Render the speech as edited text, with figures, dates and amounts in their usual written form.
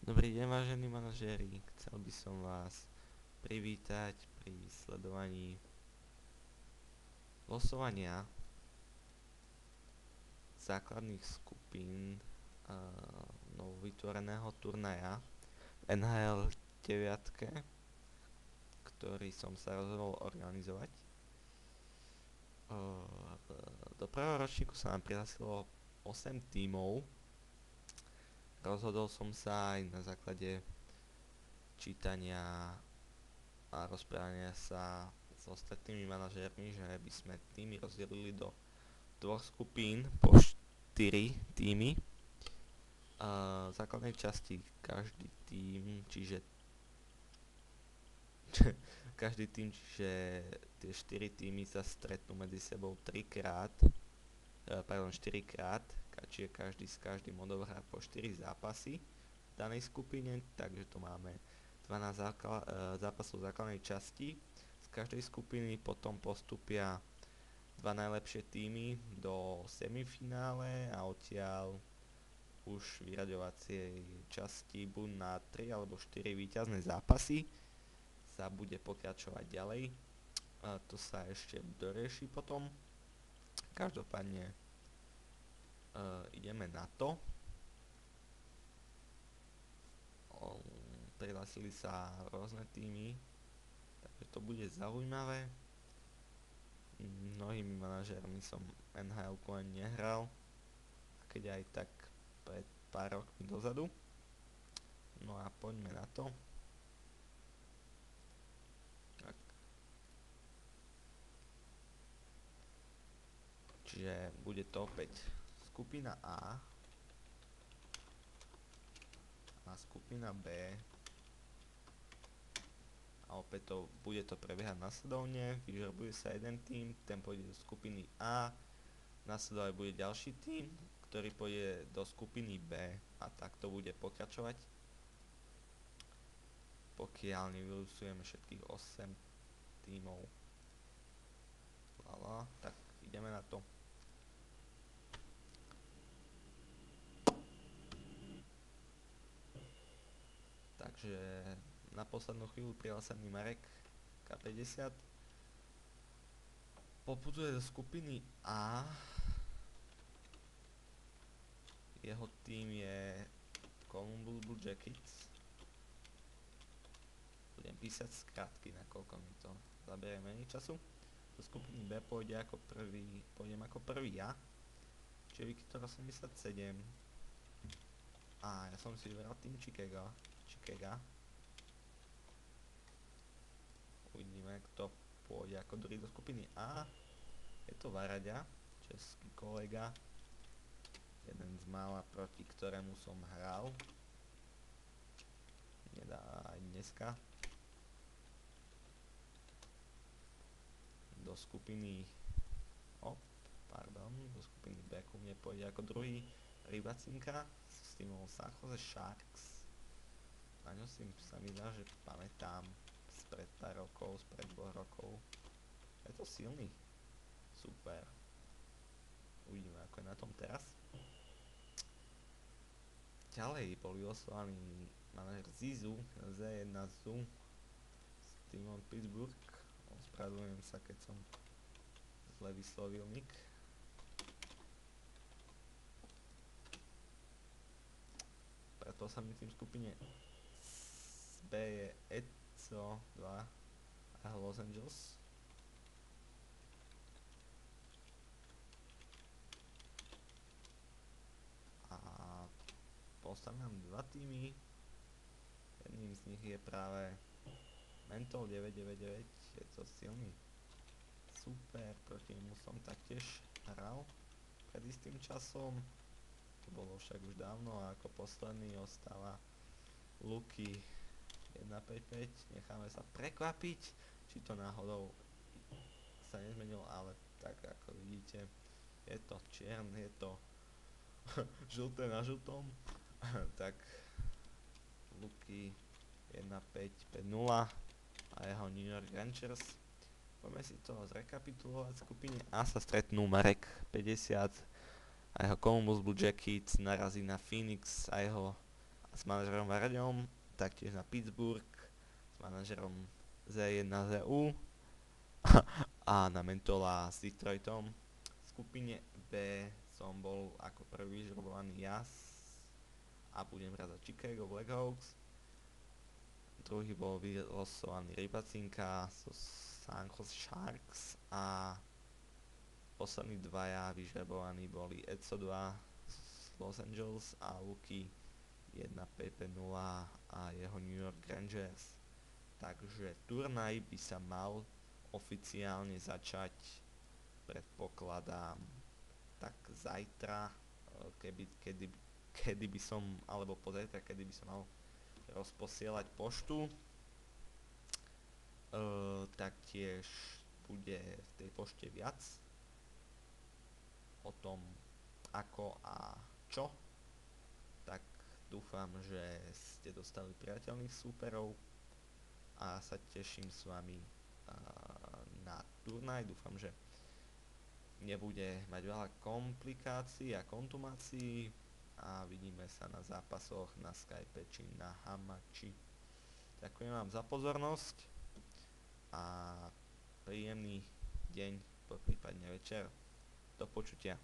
Dobrý deň, vážení manažéri. Chcel by som vás privítať pri sledovaní losovania základných skupín novovytvoreného turnaja NHL 9, ktorý som sa rozhodol organizovať. Do prvého ročníku sa nám prihlásilo 8 tímov. Rozhodol som sa aj na základe čítania a rozprávania sa s ostatnými manažérmi, že by sme týmy rozdelili do dvoch skupín po 4 týmy. V základnej časti každý tým, čiže každý tým, čiže tie 4 týmy sa stretnú medzi sebou 3 krát, 4 krát, čiže každý s každým odohrá po 4 zápasy v danej skupine, takže to máme 12 zápasov v základnej časti. Z každej skupiny potom postupia dva najlepšie týmy do semifinále a odtiaľ už vyraďovacej časti buď na 3 alebo 4 víťazné zápasy sa bude pokračovať ďalej. To sa ešte dorieši potom. Každopádne ideme na to. Prihlásili sa rôzne týmy, takže to bude zaujímavé. Mnohými manažérmi som NHL-ku ani nehral, a keď aj tak pred pár rokmi dozadu. No a poďme na to. Tak. Čiže bude to opäť skupina A a skupina B a opäť bude to prebiehať nasledovne. Vyžrebuje sa jeden tým, ten pôjde do skupiny A, nasledovať bude ďalší tým, ktorý pôjde do skupiny B a tak to bude pokračovať, pokiaľ nevylosujeme všetkých 8 tímov. Tak ideme na to. Takže na poslednú chvíľu prihlásený Marek K50 poputuje do skupiny A. Jeho tým je Columbus Blue Jackets. Budem písať skratky, nakoľko mi to zaberie menej času. Do skupiny B pôjdem ako prvý ja, čiže Viktor 87. A ja som si vybral tým Chicago. Uvidíme, kto pôjde ako druhý do skupiny A. Je to Varaďa, český kolega, jeden z mála, proti ktorému som hral. Nedá aj dneska. Do skupiny do skupiny B ku mne pôjde ako druhý Rybacinka s týmom San Jose Sharks. Na ňo sa mi dá, že pamätám spred pár rokov, spred 2 rokov. Je to silný. Super. Uvidíme, ako je na tom teraz. Ďalej bol vylosovaný manažer Zizu, Z1 Zu s týmom Pittsburgh. Ospravedlňujem sa, keď som zle vyslovil nick. Preto sa mi tým skupine B je ECO 2 a Los Angeles. A postavím dva týmy. Jedným z nich je práve Mental 999, je to silný. Super, proti nemu som taktiež hral pred istým časom. To bolo však už dávno a ako posledný ostáva Luky 155. Necháme sa prekvapiť, či to náhodou sa nezmenilo, ale tak ako vidíte, je to čierne, je to žlté na žltom. Tak Luky 1550 a jeho New York Rangers. Poďme si to zrekapitulovať. V skupine A sa stretnú Marek 50 a jeho Columbus Blue Jackets narazí na Phoenix a jeho s manažerom Varďom, taktiež na Pittsburgh s manažerom Z1ZU a na Mentola s Detroitom. V skupine B som bol ako prvý vyžrebovaný ja a budem hrať za Chicago Blackhawks. Druhý bol vylosovaný Rybacinka zo San Jose Sharks a poslední dvaja vyžrebovaní boli Edzo 2 z Los Angeles a Luky 1PP0 a jeho New York Rangers. Takže turnaj by sa mal oficiálne začať, predpokladám, tak zajtra, kedy by som, alebo pozajtra, kedy by som mal rozposielať poštu. Taktiež bude v tej pošte viac o tom, ako a čo. Tak dúfam, že ste dostali priateľných súperov a sa teším s vami na turnaj. Dúfam, že nebude mať veľa komplikácií a kontumácií a vidíme sa na zápasoch na Skype či na Hamači. Ďakujem vám za pozornosť a príjemný deň, poprípadne večer. Do počutia.